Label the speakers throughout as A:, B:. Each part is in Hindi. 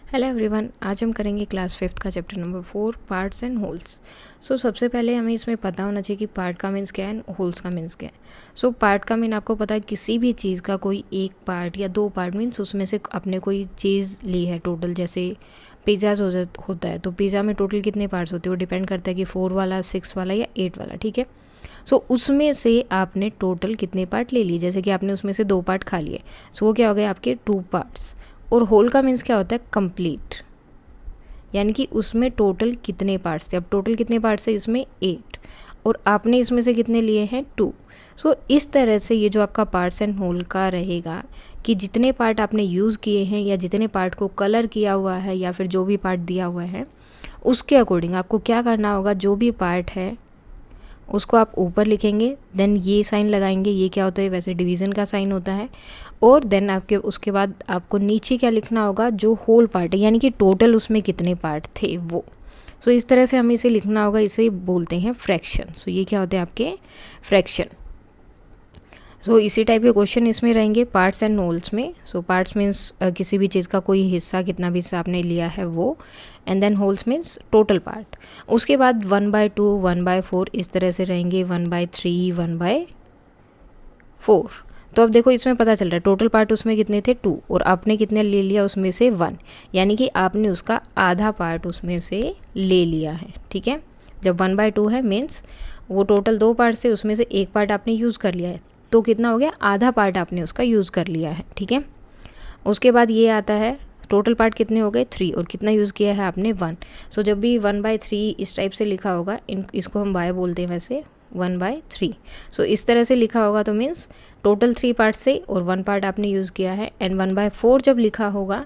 A: हेलो एवरीवन, आज हम करेंगे क्लास 5th का chapter number 4 parts and holes. सबसे पहले हमें इसमें पता होना चाहिए कि पार्ट का मीन्स क्या है एंड होल्स का मीन्स क्या है। पार्ट का मीन आपको पता है किसी भी चीज़ का कोई एक पार्ट या दो पार्ट मीन्स उसमें से आपने कोई चीज़ ली है टोटल। जैसे पिज़्ज़ाज होता है तो पिज़्ज़ा में टोटल कितने पार्ट्स होते हैं वो डिपेंड करता है कि 4 वाला, 6 वाला या 8 वाला। ठीक है, उसमें से आपने टोटल कितने पार्ट ले लिए। जैसे कि आपने उसमें से 2 पार्ट खा लिए, वो क्या हो गए आपके 2 पार्ट्स। और होल का मीन्स क्या होता है कंप्लीट, यानी कि उसमें टोटल कितने पार्ट्स थे। अब टोटल कितने पार्ट्स है इसमें 8 और आपने इसमें से कितने लिए हैं 2। इस तरह से ये जो आपका पार्ट्स एंड होल का रहेगा कि जितने पार्ट आपने यूज़ किए हैं या जितने पार्ट को कलर किया हुआ है या फिर जो भी पार्ट दिया हुआ है उसके अकॉर्डिंग आपको क्या करना होगा। जो भी पार्ट है उसको आप ऊपर लिखेंगे, देन ये साइन लगाएंगे। ये क्या होता है, वैसे डिवीज़न का साइन होता है। और देन आपके उसके बाद आपको नीचे क्या लिखना होगा, जो होल पार्ट है यानी कि टोटल उसमें कितने पार्ट थे वो। इस तरह से हमें इसे लिखना होगा, इसे बोलते हैं फ्रैक्शन। ये क्या होते हैं आपके फ्रैक्शन। इसी टाइप के क्वेश्चन इसमें रहेंगे पार्ट्स एंड होल्स में। पार्ट्स मीन्स किसी भी चीज़ का कोई हिस्सा, कितना भी हिस्सा आपने लिया है वो, and then wholes means total part. उसके बाद 1/2, 1/4 इस तरह से रहेंगे, 1/3, 1/4। तो अब देखो इसमें पता चल रहा है टोटल पार्ट उसमें कितने थे 2 और आपने कितने ले लिया उसमें से 1, यानी कि आपने उसका आधा पार्ट उसमें से ले लिया है। ठीक है, जब 1/2 है मीन्स वो टोटल 2 पार्ट से उसमें से एक पार्ट आपने यूज़ कर लिया है, तो कितना हो गया, आधा पार्ट आपने उसका यूज़ कर लिया है। ठीक है, उसके बाद ये आता है टोटल पार्ट कितने हो गए 3 और कितना यूज़ किया है आपने 1। जब भी 1/3 इस टाइप से लिखा होगा, इसको हम बाय बोलते हैं वैसे 1/3। इस तरह से लिखा होगा तो मीन्स टोटल 3 पार्ट से और 1 पार्ट आपने यूज़ किया है। एंड 1/4 जब लिखा होगा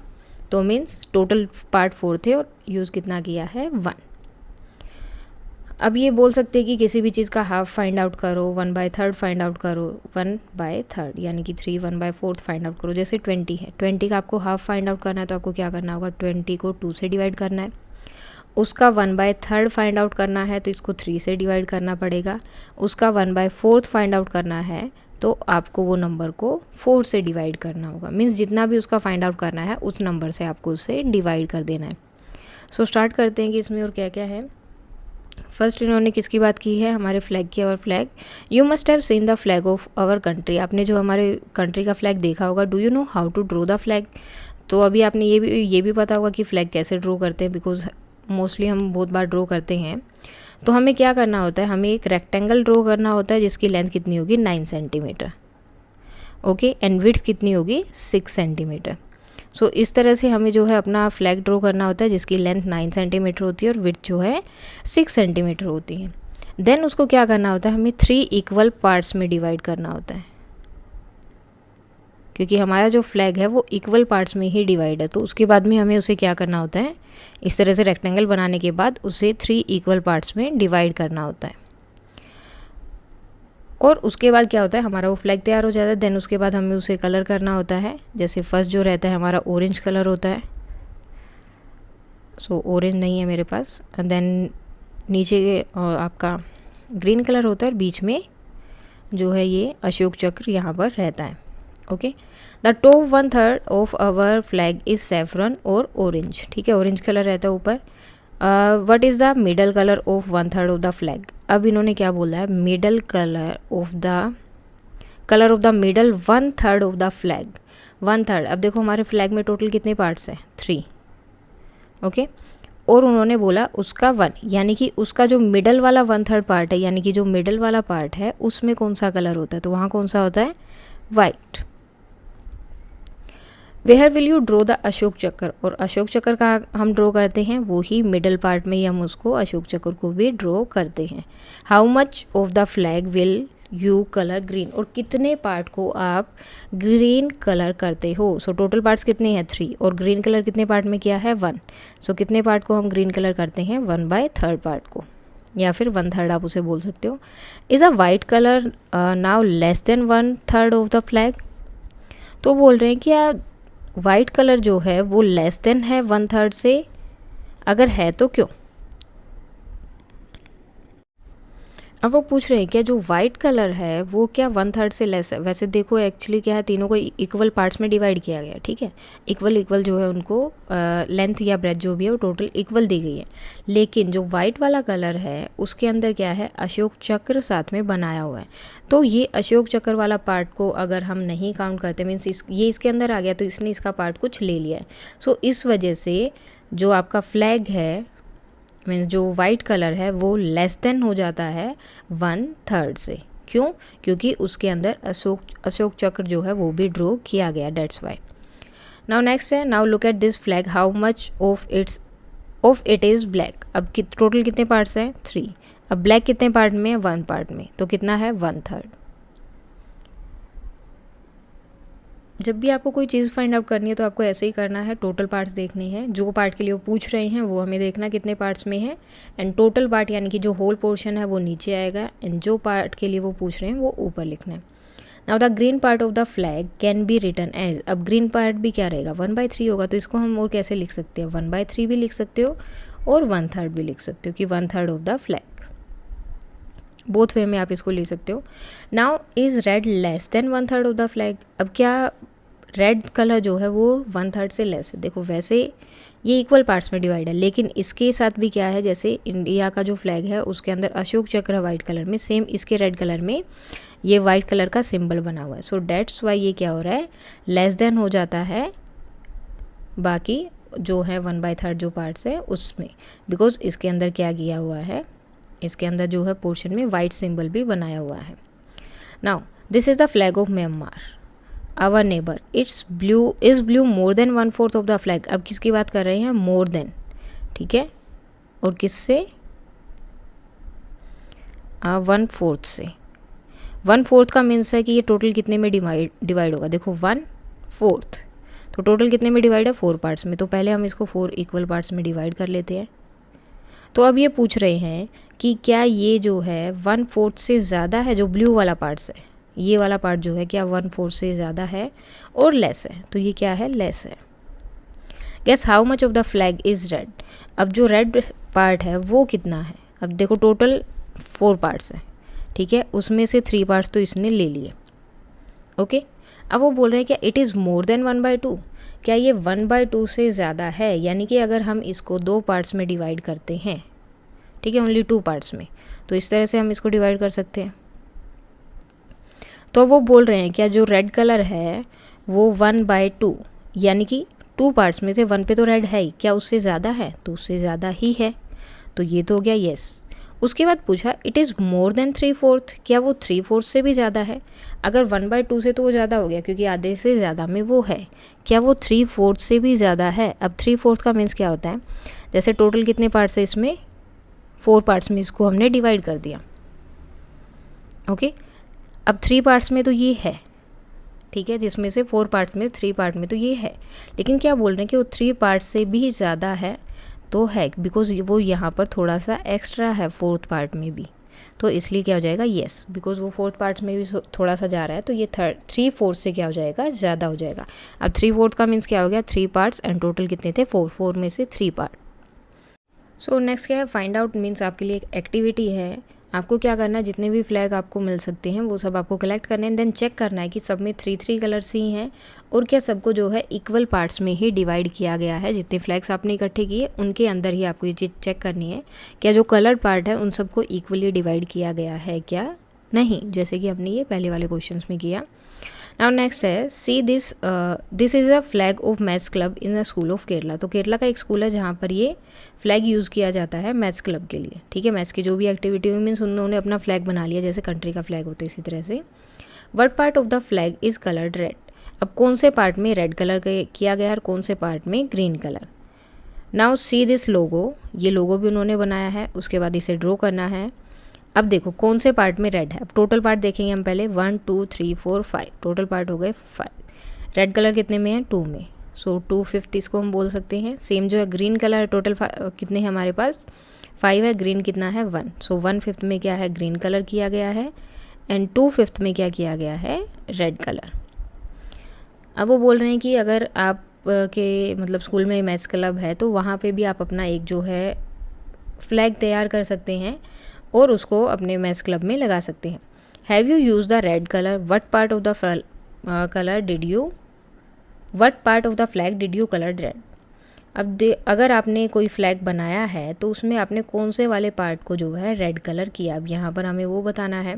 A: तो मीन्स टोटल पार्ट 4 थे और यूज़ कितना किया है 1। अब ये बोल सकते हैं कि किसी भी चीज़ का हाफ फाइंड आउट करो, 1/3 फाइंड आउट करो, 1/3 यानी कि 3 1/4 फाइंड आउट करो। जैसे 20 है, 20 का आपको हाफ फाइंड आउट करना है तो आपको क्या करना होगा, 20 को 2 से डिवाइड करना है। उसका 1/3 फाइंड आउट करना है तो इसको 3 से डिवाइड करना पड़ेगा। उसका 1/4 फाइंड आउट करना है तो आपको वो नंबर को 4 से डिवाइड करना होगा। मीन्स जितना भी उसका फाइंड आउट करना है उस नंबर से आपको उसे डिवाइड कर देना है। स्टार्ट करते हैं कि इसमें और क्या क्या है। फर्स्ट इन्होंने किसकी बात की है, हमारे फ्लैग की। Our flag, you must have seen the flag of our country. आपने जो हमारे कंट्री का फ्लैग देखा होगा। Do you know how to draw the flag. तो अभी आपने ये भी पता होगा कि फ्लैग कैसे ड्रॉ करते हैं, बिकॉज मोस्टली हम बहुत बार ड्रॉ करते हैं। तो हमें क्या करना होता है, हमें एक रेक्टेंगल ड्रॉ करना होता है जिसकी लेंथ कितनी होगी 9 सेंटीमीटर। ओके, एंड विड्थ कितनी होगी 6 सेंटीमीटर। इस तरह से हमें जो है अपना फ्लैग ड्रॉ करना होता है जिसकी लेंथ 9 सेंटीमीटर होती है और विड्थ जो है 6 सेंटीमीटर होती है। देन उसको क्या करना होता है, हमें 3 इक्वल पार्ट्स में डिवाइड करना होता है, क्योंकि हमारा जो फ्लैग है वो इक्वल पार्ट्स में ही डिवाइड है। तो उसके बाद में हमें उसे क्या करना होता है, इस तरह से रेक्टेंगल बनाने के बाद उसे 3 इक्वल पार्ट्स में डिवाइड करना होता है। और उसके बाद क्या होता है, हमारा वो फ्लैग तैयार हो जाता है। देन उसके बाद हमें उसे कलर करना होता है। जैसे फर्स्ट जो रहता है हमारा ऑरेंज कलर होता है। ऑरेंज नहीं है मेरे पास। एंड देन नीचे आपका ग्रीन कलर होता है और बीच में जो है ये अशोक चक्र यहाँ पर रहता है। Okay, the top 1/3 of our flag is saffron और ऑरेंज। ठीक है, ऑरेंज कलर रहता है ऊपर। What is the middle colour of 1/3 of the flag. अब इन्होंने क्या बोला है, middle colour of the middle 1/3 of the flag. 1/3, अब देखो हमारे फ्लैग में टोटल कितने पार्ट्स हैं 3। ओके, और उन्होंने बोला उसका 1, यानी कि उसका जो मिडल वाला 1/3 पार्ट है, यानी कि जो मिडल वाला पार्ट है उसमें कौन सा कलर होता है, तो वहाँ कौन सा होता है, white. Where will you draw the Ashok Chakra. और अशोक चक्र का हम ड्रॉ करते हैं वो ही मिडल पार्ट में ही हम उसको अशोक चक्र को भी ड्रॉ करते हैं। How much of the flag will you colour green. और कितने पार्ट को आप ग्रीन कलर करते हो। टोटल पार्ट्स कितने हैं 3 और ग्रीन कलर कितने पार्ट में किया है 1। कितने पार्ट को हम ग्रीन कलर करते हैं 1/3 पार्ट को, या फिर 1/3 आप उसे बोल सकते हो। Is a white colour now less than 1/3 of the flag. तो बोल रहे हैं कि वाइट कलर जो है वो लेस देन है 1/3 से, अगर है तो क्यों। अब वो पूछ रहे हैं क्या जो वाइट कलर है वो क्या 1/3 से लेस है। वैसे देखो एक्चुअली क्या है, तीनों को इक्वल पार्ट्स में डिवाइड किया गया, ठीक है, इक्वल इक्वल जो है उनको लेंथ या ब्रेथ जो भी है वो टोटल इक्वल दी गई है। लेकिन जो वाइट वाला कलर है उसके अंदर क्या है, अशोक चक्र साथ में बनाया हुआ है। तो ये अशोक चक्र वाला पार्ट को अगर हम नहीं काउंट करते, मीन्स ये इसके अंदर आ गया तो इसने इसका पार्ट कुछ ले लिया है। सो इस वजह से जो आपका फ्लैग है, मीन्स जो वाइट कलर है वो लेस देन हो जाता है 1/3 से। क्यों? क्योंकि उसके अंदर अशोक चक्र जो है वो भी ड्रॉ किया गया, डेट्स वाई। नाउ नेक्स्ट है, now look at this flag, how much of it is black. अब टोटल कितने पार्ट्स हैं, 3। अब ब्लैक कितने पार्ट में है, 1 पार्ट में, तो कितना है, 1/3। जब भी आपको कोई चीज़ फाइंड आउट करनी है तो आपको ऐसे ही करना है, टोटल पार्ट्स देखने हैं। जो पार्ट के लिए वो पूछ रहे हैं वो हमें देखना कितने पार्ट्स में है, एंड टोटल पार्ट यानी कि जो होल पोर्शन है वो नीचे आएगा, एंड जो पार्ट के लिए वो पूछ रहे हैं वो ऊपर लिखना है। Now the green part of the flag can be written as, अब ग्रीन पार्ट भी क्या रहेगा, 1/3 होगा, तो इसको हम और कैसे लिख सकते हैं, 1/3 भी लिख सकते हो और 1/3 भी लिख सकते हो कि 1/3 of the flag, both way में आप इसको लिख सकते हो। Now is red less than 1/3 of the flag. अब क्या रेड कलर जो है वो 1/3 से लेस है। देखो वैसे ये इक्वल पार्ट्स में डिवाइड है, लेकिन इसके साथ भी क्या है, जैसे इंडिया का जो फ्लैग है उसके अंदर अशोक चक्र है वाइट कलर में, सेम इसके रेड कलर में ये वाइट कलर का सिंबल बना हुआ है। सो डेट्स वाई ये क्या हो रहा है, लेस देन हो जाता है बाकी जो है 1/3 जो पार्ट्स है उसमें, बिकॉज इसके अंदर क्या किया हुआ है, इसके अंदर जो है पोर्शन में वाइट सिंबल भी बनाया हुआ है। Now this is the flag of Myanmar, our neighbour, it's blue is blue more than 1/4 of the flag. अब किसकी बात कर रहे हैं, मोर देन, ठीक है, और किससे, 1/4 से। 1/4 का मीन्स है कि ये टोटल कितने में डिवाइड होगा, देखो 1/4, तो टोटल कितने में डिवाइड है, 4 पार्ट्स में। तो पहले हम इसको 4 इक्वल पार्ट्स में डिवाइड कर लेते हैं। तो अब ये पूछ रहे हैं कि क्या ये जो है 1/4 से ज़्यादा है, जो ब्लू वाला पार्ट्स है, ये वाला पार्ट जो है क्या 1/4 से ज़्यादा है और लेस है, तो ये क्या है, लेस है। Guess how much of the flag is red. अब जो रेड पार्ट है वो कितना है, अब देखो टोटल 4 पार्ट्स हैं, ठीक है, उसमें से 3 पार्ट्स तो इसने ले लिए, ओके। अब वो बोल रहे हैं क्या इट इज़ मोर देन 1/2, क्या ये 1/2 से ज़्यादा है, यानी कि अगर हम इसको 2 पार्ट्स में डिवाइड करते हैं, ठीक है, ओनली 2 पार्ट्स में, तो इस तरह से हम इसको डिवाइड कर सकते हैं। तो वो बोल रहे हैं क्या जो रेड कलर है वो 1/2 यानी कि 2 पार्ट्स में से 1 पे तो रेड है ही, क्या उससे ज़्यादा है, तो उससे ज़्यादा ही है, तो ये तो हो गया येस। उसके बाद पूछा इट इज़ मोर देन 3/4, क्या वो 3/4 से भी ज़्यादा है। अगर 1/2 से तो वो ज़्यादा हो गया क्योंकि आधे से ज़्यादा में वो है, क्या वो 3/4 से भी ज़्यादा है। अब 3/4 का मीन्स क्या होता है, जैसे टोटल कितने पार्ट्स है इसमें, 4 पार्ट्स में इसको हमने डिवाइड कर दिया, ओके। अब 3 पार्ट्स में तो ये है, ठीक है, जिसमें से 4 पार्ट्स में 3 पार्ट में तो ये है, लेकिन क्या बोल रहे हैं कि वो 3 पार्ट्स से भी ज़्यादा है, तो है बिकॉज वो यहाँ पर थोड़ा सा एक्स्ट्रा है 4th पार्ट में भी, तो इसलिए क्या हो जाएगा येस, बिकॉज वो 4th पार्ट्स में भी थोड़ा सा जा रहा है, तो ये 3/4 से क्या हो जाएगा, ज़्यादा हो जाएगा। अब 3/4 का मीन्स क्या हो गया, 3 पार्ट्स एंड टोटल कितने थे, 4 में से 3 पार्ट। सो नेक्स्ट क्या है, फाइंड आउट, मीन्स आपके लिए एक एक्टिविटी है। आपको क्या करना है, जितने भी फ्लैग आपको मिल सकते हैं वो सब आपको कलेक्ट करने हैं, देन चेक करना है कि सब में 3 कलर्स ही हैं और क्या सबको जो है इक्वल पार्ट्स में ही डिवाइड किया गया है। जितने फ्लैग्स आपने इकट्ठे किए उनके अंदर ही आपको ये चीज़ चेक करनी है, क्या जो कलर्ड पार्ट है उन सबको इक्वली डिवाइड किया गया है क्या नहीं, जैसे कि हमने ये पहले वाले क्वेश्चन में किया। नाउ नेक्स्ट है, see this is a flag of maths club in the school of Kerala. तो केरला का एक स्कूल है जहाँ पर ये फ्लैग यूज़ किया जाता है मैथ्स क्लब के लिए, ठीक है। मैथ्स की जो भी एक्टिविटी हुई मीन्स उन्होंने अपना फ्लैग बना लिया, जैसे कंट्री का फ्लैग होता है इसी तरह से। What part of the flag is coloured red. अब कौन से पार्ट में रेड कलर किया गया और कौन से पार्ट में green colour. Now see this लोगो, ये लोगो भी उन्होंने बनाया है, उसके बाद इसे ड्रॉ करना है। अब देखो कौन से पार्ट में रेड है, अब टोटल पार्ट देखेंगे हम पहले, 1 2 3 4 5, टोटल पार्ट हो गए 5। रेड कलर कितने में है, 2 में, सो 2/5 इसको हम बोल सकते हैं। सेम जो है ग्रीन कलर, टोटल कितने हैं हमारे पास, 5 है, ग्रीन कितना है 1, सो 1/5 में क्या है, ग्रीन कलर किया गया है, एंड 2/5 में क्या किया गया है, रेड कलर। अब वो बोल रहे हैं कि अगर आप के मतलब स्कूल में मैथ्स क्लब है तो वहाँ पे भी आप अपना एक जो है फ्लैग तैयार कर सकते हैं, और उसको अपने मैथ्स क्लब में लगा सकते हैं। Have you use the red colour, what part of the colour did you, what part of the flag did you colour red. अब अगर आपने कोई फ्लैग बनाया है तो उसमें आपने कौन से वाले पार्ट को जो है रेड कलर किया, अब यहाँ पर हमें वो बताना है।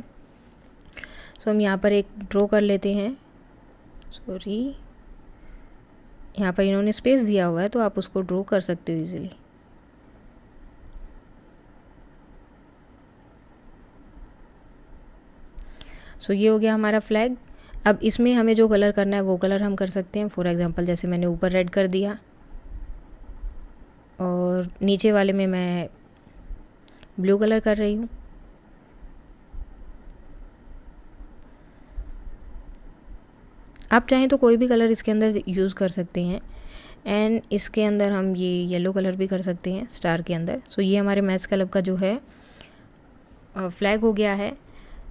A: सो हम यहाँ पर एक ड्रॉ कर लेते हैं, सॉरी यहाँ पर इन्होंने स्पेस दिया हुआ है तो आप उसको ड्रॉ कर सकते हो इजीली। सो ये हो गया हमारा फ्लैग। अब इसमें हमें जो कलर करना है वो कलर हम कर सकते हैं। फॉर एग्जांपल जैसे मैंने ऊपर रेड कर दिया और नीचे वाले में मैं ब्लू कलर कर रही हूँ। आप चाहें तो कोई भी कलर इसके अंदर यूज़ कर सकते हैं। एंड इसके अंदर हम ये येलो कलर भी कर सकते हैं स्टार के अंदर। सो ये हमारे मैथ्स क्लब का जो है फ्लैग हो गया है।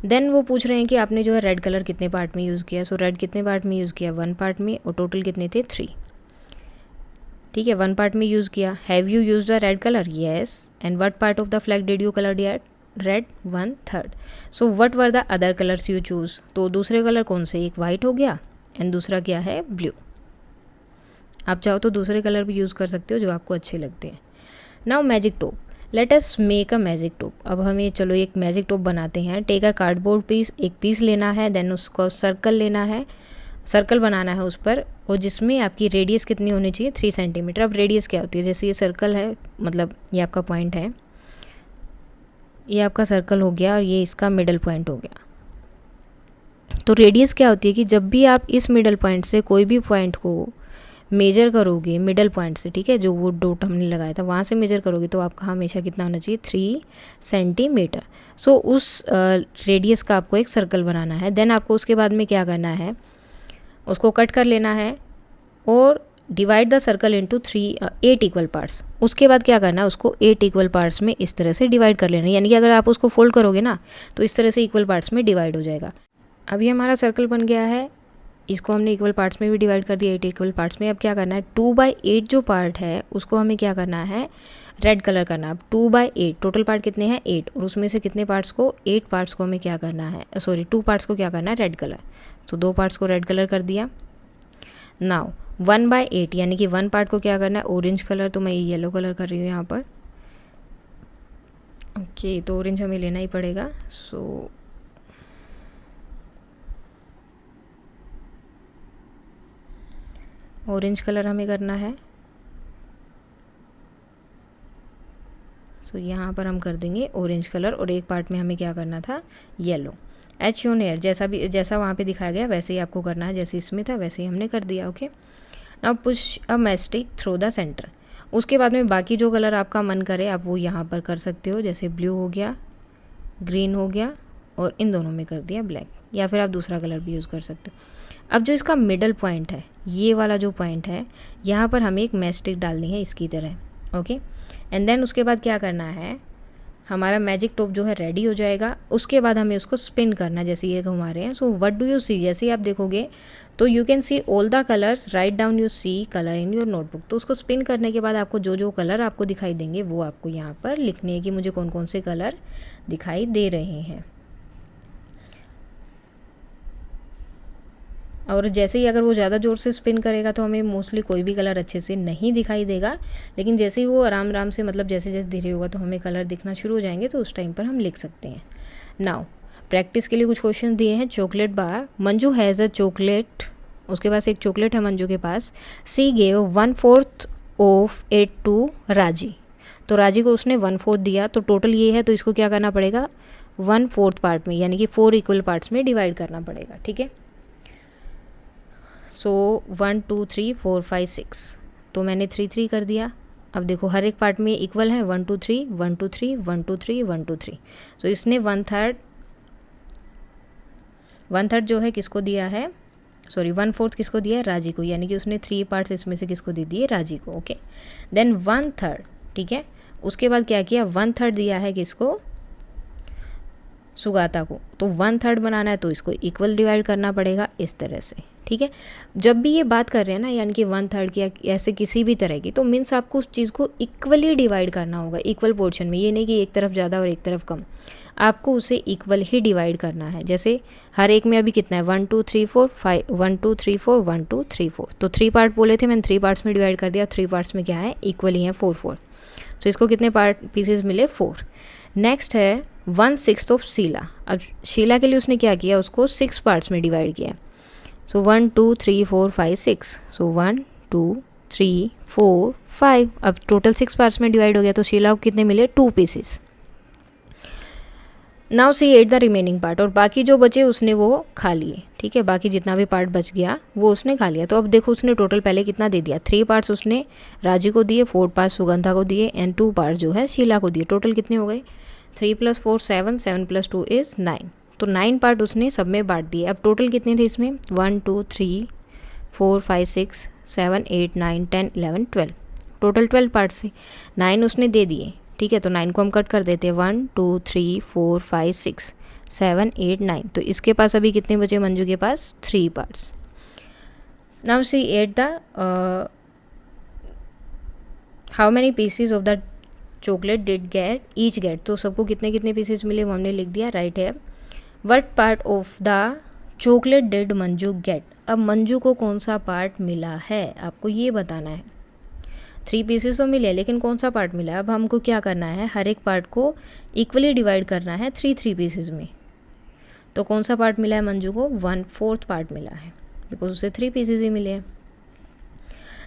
A: देन वो पूछ रहे हैं कि आपने जो है रेड कलर कितने पार्ट में यूज़ किया। सो रेड कितने पार्ट में यूज़ किया, 1 पार्ट में, और टोटल कितने थे 3। ठीक है, 1 पार्ट में यूज़ किया। Have you use the red colour, yes. And what part of the flag did you colour red, 1/3। So what were the other colours you choose, तो दूसरे कलर कौन से, एक वाइट हो गया एंड दूसरा क्या है ब्लू। आप चाहो तो दूसरे कलर भी यूज़ कर सकते हो जो आपको अच्छे लगते हैं। नाउ मैजिक टोप, let us make a magic टोप। अब हमें चलो एक मैजिक टोप बनाते हैं। टेक अ कार्डबोर्ड पीस, एक पीस लेना है, देन उसको सर्कल लेना है, सर्कल बनाना है उस पर, और जिसमें आपकी रेडियस कितनी होनी चाहिए, 3 सेंटीमीटर। अब रेडियस क्या होती है, जैसे ये सर्कल है, मतलब ये आपका पॉइंट है, ये आपका सर्कल हो गया और ये इसका मिडल पॉइंट हो गया। तो रेडियस क्या होती है कि जब भी आप इस मिडल पॉइंट से कोई भी पॉइंट को मेजर करोगे, मिडल पॉइंट से, ठीक है, जो वो डॉट हमने लगाया था वहाँ से मेजर करोगे, तो आपका हमेशा कितना होना चाहिए, 3 सेंटीमीटर। सो उस रेडियस का आपको एक सर्कल बनाना है। देन आपको उसके बाद में क्या करना है, उसको कट कर लेना है और divide the circle into 8 equal parts. उसके बाद क्या करना है, उसको 8 इक्वल पार्ट्स में इस तरह से डिवाइड कर लेना है। यानी कि अगर आप उसको फोल्ड करोगे ना तो इस तरह से इक्वल पार्ट्स में डिवाइड हो जाएगा। अब ये हमारा सर्कल बन गया है, इसको हमने इक्वल पार्ट्स में भी डिवाइड कर दिया, 8 इक्वल पार्ट्स में। अब क्या करना है, 2/8 जो पार्ट है उसको हमें क्या करना है, रेड कलर करना है। अब 2/8 टोटल पार्ट कितने हैं, 8, और उसमें से कितने पार्ट्स को, 8 पार्ट्स को हमें क्या करना है, सॉरी 2 पार्ट्स को क्या करना है, रेड कलर। तो 2 पार्ट्स को रेड कलर कर दिया। नाउ 1/8 यानी कि 1 पार्ट को क्या करना है, ऑरेंज कलर। तो मैं ये येलो कलर कर रही हूँ यहाँ पर। ओके, तो ऑरेंज हमें लेना ही पड़ेगा। सो ऑरेंज कलर हमें करना है। सो यहाँ पर हम कर देंगे ऑरेंज कलर, और एक पार्ट में हमें क्या करना था, येलो। एज शोन हियर, जैसा वहाँ पे दिखाया गया वैसे ही आपको करना है, जैसे इसमें था वैसे ही हमने कर दिया। Okay, now push a mastic through the centre. उसके बाद में बाकी जो कलर आपका मन करे आप वो यहाँ पर कर सकते हो, जैसे ब्लू हो गया, ग्रीन हो गया, और इन दोनों में कर दिया ब्लैक, या फिर आप दूसरा कलर भी यूज़ कर सकते हो। अब जो इसका मिडल पॉइंट है, ये वाला जो पॉइंट है, यहाँ पर हमें एक मैस्टिक डालनी है इसकी तरह। ओके, एंड देन उसके बाद क्या करना है, हमारा मैजिक टोप जो है रेडी हो जाएगा। उसके बाद हमें उसको स्पिन करना, जैसे ये घुमा रहे हैं। So what do you see, जैसे ही आप देखोगे तो you can see all the colours, right down you see colour in your notebook. तो उसको स्पिन करने के बाद आपको जो जो कलर आपको दिखाई देंगे वो आपको यहाँ पर लिखने हैं कि मुझे कौन कौन से कलर दिखाई दे रहे हैं। और जैसे ही अगर वो ज़्यादा ज़ोर से स्पिन करेगा तो हमें मोस्टली कोई भी कलर अच्छे से नहीं दिखाई देगा, लेकिन जैसे ही वो आराम आराम से, मतलब जैसे जैसे धीरे होगा तो हमें कलर दिखना शुरू हो जाएंगे, तो उस टाइम पर हम लिख सकते हैं। नाउ प्रैक्टिस के लिए कुछ क्वेश्चन दिए हैं। Chocolate bar, Manju has a chocolate, उसके पास एक चॉकलेट है मंजू के पास। She gave 1/4 of it to Raji. तो राजी को उसने 1/4 दिया, तो टोटल ये है, तो इसको क्या करना पड़ेगा, 1/4 पार्ट में, यानी कि 4 इक्वल पार्ट्स में डिवाइड करना पड़ेगा। ठीक है, सो 1 2 3 4 5 6, तो मैंने 3 3 कर दिया। अब देखो हर एक पार्ट में इक्वल है, 1 2 3 1 2 3 1 2 3 1 2 3। सो इसने 1/3 जो है किसको दिया है, सॉरी 1/4 किसको दिया है, राजी को, यानी कि उसने 3 पार्ट्स इसमें से किसको दे दिए, राजी को। ओके, देन 1/3, ठीक है, उसके बाद क्या किया, 1/3 दिया है किसको, सुगाता को, तो 1/3 बनाना है तो इसको इक्वल डिवाइड करना पड़ेगा इस तरह से, ठीक है। जब भी ये बात कर रहे हैं ना, यानी कि 1/3 की या ऐसे किसी भी तरह की, तो मीन्स आपको उस चीज़ को इक्वली डिवाइड करना होगा, इक्वल पोर्शन में। ये नहीं कि एक तरफ ज़्यादा और एक तरफ कम, आपको उसे इक्वल ही डिवाइड करना है। जैसे हर एक में अभी कितना है, 1 2 3 4 5, 1 2 3 4 1 2 3 4, तो 3 पार्ट बोले थे, मैंने 3 पार्ट्स में डिवाइड कर दिया। 3 पार्ट्स में क्या है, इक्वल ही है, 4 4। तो इसको कितने पार्ट पीसेज मिले, 4। नेक्स्ट है 1/6 ऑफ शीला। अब शीला के लिए उसने क्या किया, उसको 6 पार्ट्स में डिवाइड किया। सो 1 2 3 4 5 6, सो 1 2 3 4 5, अब टोटल 6 पार्ट्स में डिवाइड हो गया। तो शीला को कितने मिले, 2 pieces. Now see at the remaining part, और बाकी जो बचे उसने वो खा लिए, ठीक है। बाकी जितना भी पार्ट बच गया वो उसने खा लिया। तो अब देखो उसने टोटल पहले कितना दे दिया, 3 पार्ट्स उसने राजू को दिए, 4 पार्ट्स सुगंधा को दिए एंड 2 पार्ट्स जो है शीला को दिए। टोटल कितने हो गए, 3 + 4 7, 7 + 2 इज़ 9। तो 9 पार्ट उसने सब में बांट दिए। अब टोटल कितने थे इसमें, 1 2 3 4 5 6 7 8 9 10 11 12, टोटल 12 पार्ट्स थे। 9 उसने दे दिए, ठीक है। तो 9 को हम कट कर देते हैं, 1 2 3 4 5 6 7 8 9। तो इसके पास अभी कितने बचे, मंजू के पास 3 parts. Now see at the how many pieces of the chocolate did get each get, तो सबको कितने कितने पीसेस मिले वो हमने लिख दिया, राइट है। What part of the chocolate did Manju get, अब मंजू को कौन सा पार्ट मिला है आपको ये बताना है। 3 पीसेस तो मिले, लेकिन कौन सा पार्ट मिला है। अब हमको क्या करना है, हर एक पार्ट को इक्वली डिवाइड करना है 3 पीसेस में। तो कौन सा पार्ट मिला है मंजू को, 1/4 पार्ट मिला है, बिकॉज उसे 3 पीसेस ही मिले हैं।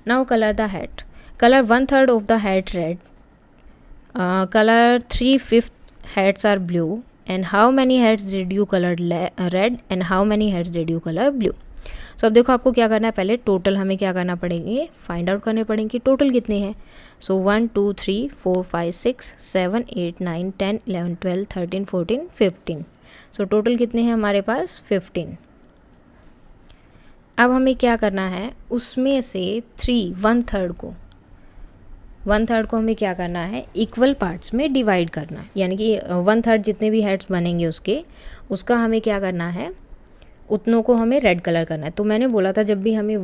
A: Now colour the hat, colour 1/3 of the hat red, colour 3/5 hats are blue, and how many hats did you color red, and how many hats did you color blue। सो अब देखो आपको क्या करना है, पहले टोटल हमें क्या करना पड़ेंगे, फाइंड आउट करने पड़ेंगे टोटल कितने हैं। सो 1 2 3 4 5 6 7 8 9 10 11 12 13 14 15, सो टोटल कितने हैं हमारे पास 15। अब हमें क्या करना है, उसमें से 1/3 को हमें क्या करना है, इक्वल पार्ट्स में डिवाइड करना है। यानी कि 1/3 जितने भी हेड्स बनेंगे उसका हमें क्या करना है, उतनों को हमें रेड कलर करना है। तो मैंने बोला था जब भी हमें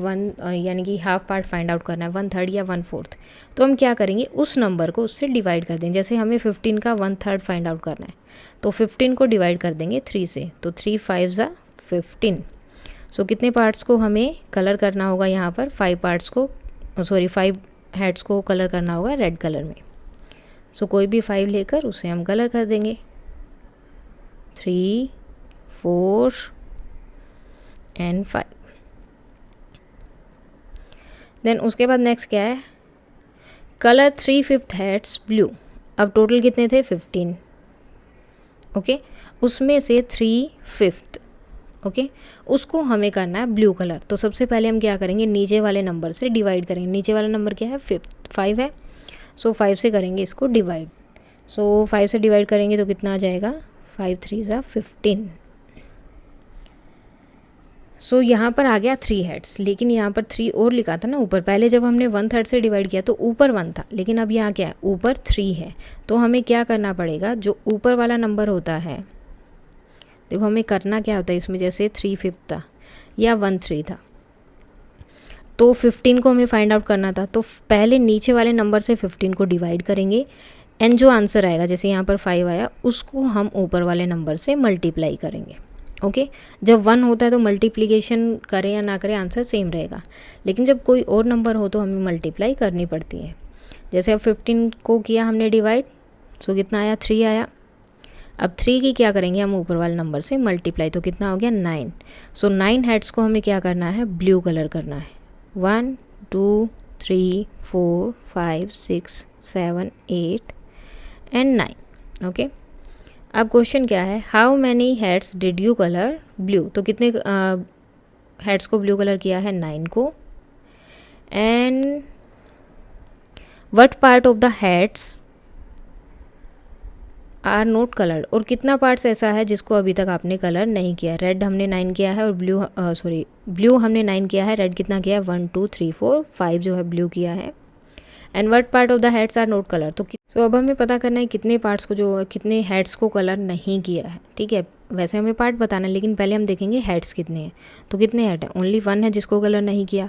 A: यानी कि हाफ पार्ट फाइंड आउट करना है, 1/3 या 1/4, तो हम क्या करेंगे, उस नंबर को उससे डिवाइड कर देंगे। जैसे हमें 15 का 1/3 फाइंड आउट करना है, तो 15 को डिवाइड कर देंगे 3 से, तो 3 5 15। सो कितने पार्ट्स को हमें कलर करना होगा यहाँ पर, 5 हेड्स को कलर करना होगा रेड कलर में। सो कोई भी 5 लेकर उसे हम कलर कर देंगे, 3 4 एंड 5। देन उसके बाद नेक्स्ट क्या है, कलर 3/5 हेड्स ब्लू। अब टोटल कितने थे, 15, ओके। उसमें से 3/5, ओके, उसको हमें करना है ब्लू कलर। तो सबसे पहले हम क्या करेंगे, नीचे वाले नंबर से डिवाइड करेंगे। नीचे वाला नंबर क्या है, 5 है। सो 5 से करेंगे इसको डिवाइड। सो 5 से डिवाइड करेंगे तो कितना आ जाएगा, 5 3 15। सो यहाँ पर आ गया 3 हेड्स, लेकिन यहाँ पर 3 और लिखा था ना ऊपर। पहले जब हमने 1/3 से डिवाइड किया तो ऊपर 1 था, लेकिन अब यहाँ क्या है, ऊपर 3 है। तो हमें क्या करना पड़ेगा, जो ऊपर वाला नंबर होता है, देखो हमें करना क्या होता है इसमें, जैसे 3/5 था या 1/3 था, तो 15 को हमें फाइंड आउट करना था। तो पहले नीचे वाले नंबर से 15 को डिवाइड करेंगे एंड जो आंसर आएगा, जैसे यहाँ पर 5 आया, उसको हम ऊपर वाले नंबर से मल्टीप्लाई करेंगे, ओके। जब 1 होता है तो मल्टीप्लिकेशन करें या ना करें आंसर सेम रहेगा, लेकिन जब कोई और नंबर हो तो हमें मल्टीप्लाई करनी पड़ती है। जैसे अब 15 को किया हमने डिवाइड, सो कितना आया, 3 आया। अब 3 की क्या करेंगे हम, ऊपर वाले नंबर से मल्टीप्लाई, तो कितना हो गया, 9। सो 9 हेड्स को हमें क्या करना है, ब्लू कलर करना है। 1 2 3 4 5 6 7 8 एंड 9, ओके। अब क्वेश्चन क्या है, how many heads did you colour blue, तो कितने हेड्स को ब्लू कलर किया है, 9 को। And what part of the heads are not coloured, और कितना पार्ट्स ऐसा है जिसको अभी तक आपने कलर नहीं किया। रेड हमने 9 किया है और ब्लू हमने 9 किया है, रेड कितना किया है, 1 2 3 4 5 जो है ब्लू किया है। And what part of the heads are not colour. तो अब हमें पता करना है कितने पार्ट्स को जो कितने हेड्स को कलर नहीं किया है, ठीक है। वैसे हमें पार्ट बताना है लेकिन पहले हम देखेंगे हेड्स कितने हैं। तो कितने हेड हैं, ओनली 1 है जिसको कलर नहीं किया।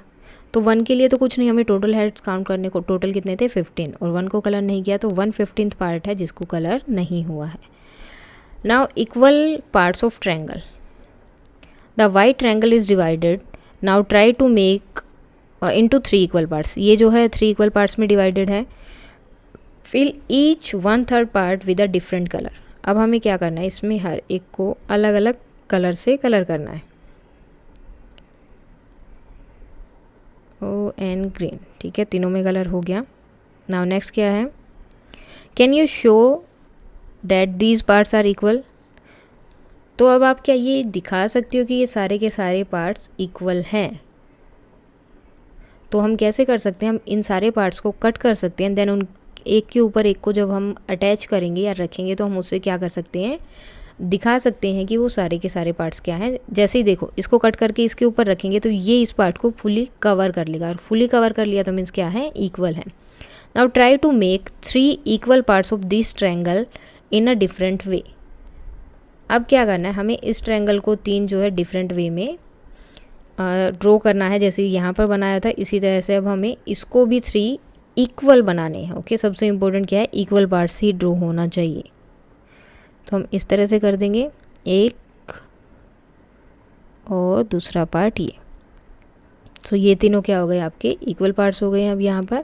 A: तो 1 के लिए तो कुछ नहीं, हमें टोटल हेड्स काउंट करने को, टोटल कितने थे 15, और 1 को कलर नहीं किया तो 1/15 पार्ट है जिसको कलर नहीं हुआ है। Now equal parts of triangle, the white triangle is divided, now try to make into 3 equal parts. ये जो है 3 इक्वल पार्ट्स में डिवाइडेड है। Fill each 1/3 part with a different colour. अब हमें क्या करना है, इसमें हर एक को अलग अलग कलर से कलर करना है। ओ एंड ग्रीन, ठीक है, तीनों में कलर हो गया। नाउ नेक्स्ट क्या है, can you show that these parts are equal. तो अब आप क्या ये दिखा सकते हो कि ये सारे के सारे पार्ट्स इक्वल हैं। तो हम कैसे कर सकते हैं, हम इन सारे पार्ट्स को कट कर सकते हैं, देन उन एक के ऊपर एक को जब हम अटैच करेंगे या रखेंगे तो हम उससे क्या कर सकते हैं, दिखा सकते हैं कि वो सारे के सारे पार्ट्स क्या हैं। जैसे ही देखो इसको कट करके इसके ऊपर रखेंगे तो ये इस पार्ट को फुली कवर कर लेगा, और फुली कवर कर लिया तो मीन्स क्या है, इक्वल है। Now try to make 3 equal parts of this triangle in a different way. अब क्या करना है, हमें इस ट्रायंगल को 3 जो है डिफरेंट वे में ड्रॉ करना है, जैसे यहाँ पर बनाया था इसी तरह से अब हमें इसको भी 3 इक्वल बनाने हैं। ओके, सबसे इम्पोर्टेंट क्या है, इक्वल पार्ट्स ही ड्रॉ होना चाहिए। तो हम इस तरह से कर देंगे, एक और दूसरा पार्ट ये। तो ये तीनों क्या हो गए, आपके इक्वल पार्ट्स हो गए हैं अब यहाँ पर।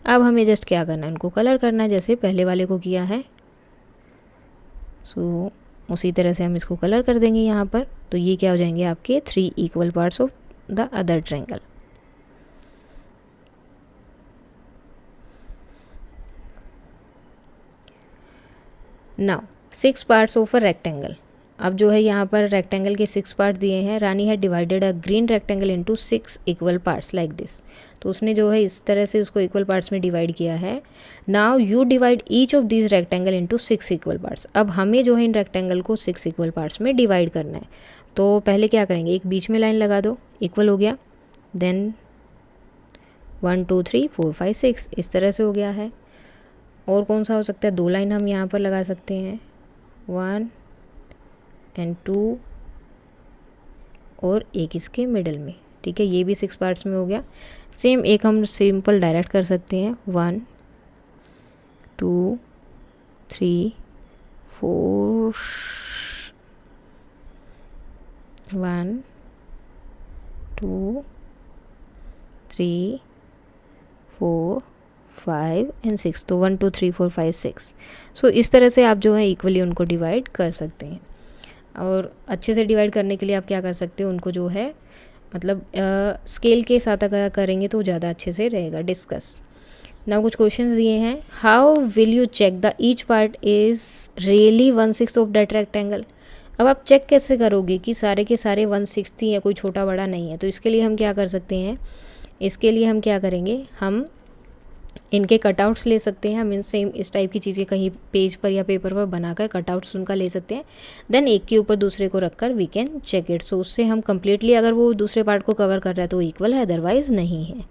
A: अब हमें जस्ट क्या करना है, इनको कलर करना है जैसे पहले वाले को किया है। सो उसी तरह से हम इसको कलर कर देंगे यहाँ पर। तो ये क्या हो जाएंगे, आपके 3 equal parts of the other triangle. Now 6 parts of a rectangle. अब जो है यहाँ पर रेक्टेंगल के 6 पार्ट दिए हैं। रानी है divided a green rectangle into 6 equal parts like this. तो उसने जो है इस तरह से उसको इक्वल पार्ट्स में डिवाइड किया है। Now you divide each of this rectangle into 6 equal parts. अब हमें जो है इन रेक्टेंगल को 6 इक्वल पार्ट्स में डिवाइड करना है। तो पहले क्या करेंगे, एक बीच में लाइन लगा दो, इक्वल हो गया, देन 1 2 3 4 5 6 इस तरह से हो गया है। और कौन सा हो सकता है, 2 लाइन हम यहाँ पर लगा सकते हैं, 1 एंड 2 और एक इसके मिडल में, ठीक है, ये भी 6 पार्ट्स में हो गया। सेम एक हम सिंपल डायरेक्ट कर सकते हैं, 1 2 3 4 1 2 3 4 5 एंड 6। तो 1 2 3 4 5 6। सो इस तरह से आप जो है इक्वली उनको डिवाइड कर सकते हैं। और अच्छे से डिवाइड करने के लिए आप क्या कर सकते हो, उनको जो है मतलब स्केल के साथ अगर करेंगे तो ज़्यादा अच्छे से रहेगा। डिस्कस नाउ कुछ क्वेश्चंस दिए हैं। How will you check the each part is really 1/6 of that rectangle. अब आप चेक कैसे करोगे कि सारे के सारे 1/6 ही है, कोई छोटा बड़ा नहीं है। तो इसके लिए हम क्या कर सकते हैं, इसके लिए हम क्या करेंगे, हम इनके कटआउट्स ले सकते हैं। हम इन सेम इस टाइप की चीज़ें कहीं पेज पर या पेपर पर बनाकर कटआउट्स उनका ले सकते हैं। देन एक के ऊपर दूसरे को रखकर वी कैन चेक इट। सो उससे हम कम्प्लीटली अगर वो दूसरे पार्ट को कवर कर रहा है तो इक्वल है, अदरवाइज नहीं है।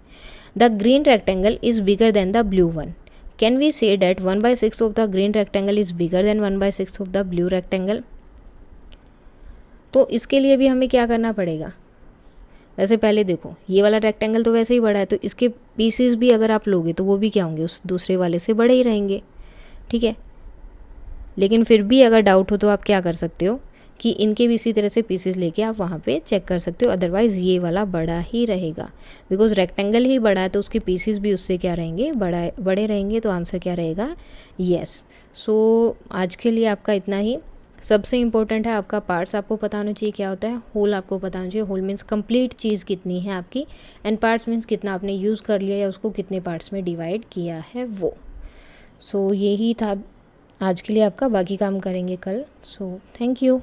A: The green rectangle is bigger than the blue one. Can we say that 1/6 of the green rectangle is bigger than 1/6 of the blue rectangle. तो इसके लिए भी हमें क्या करना पड़ेगा, वैसे पहले देखो ये वाला रेक्टेंगल तो वैसे ही बड़ा है, तो इसके पीसेस भी अगर आप लोगे तो वो भी क्या होंगे, उस दूसरे वाले से बड़े ही रहेंगे, ठीक है। लेकिन फिर भी अगर डाउट हो तो आप क्या कर सकते हो कि इनके भी इसी तरह से पीसेस लेके आप वहाँ पे चेक कर सकते हो। अदरवाइज़ ये वाला बड़ा ही रहेगा, बिकॉज रेक्टेंगल ही बड़ा है तो उसके पीसेस भी उससे क्या रहेंगे, बड़े रहेंगे। तो आंसर क्या रहेगा, येस। सो आज के लिए आपका इतना ही। सबसे इम्पोर्टेंट है आपका पार्ट्स आपको पता होना चाहिए क्या होता है, होल आपको पता होना चाहिए। होल मीन्स कंप्लीट चीज़ कितनी है आपकी, एंड पार्ट्स मीन्स कितना आपने यूज़ कर लिया या उसको कितने पार्ट्स में डिवाइड किया है वो। सो यही था आज के लिए आपका, बाकी काम करेंगे कल। So thank you.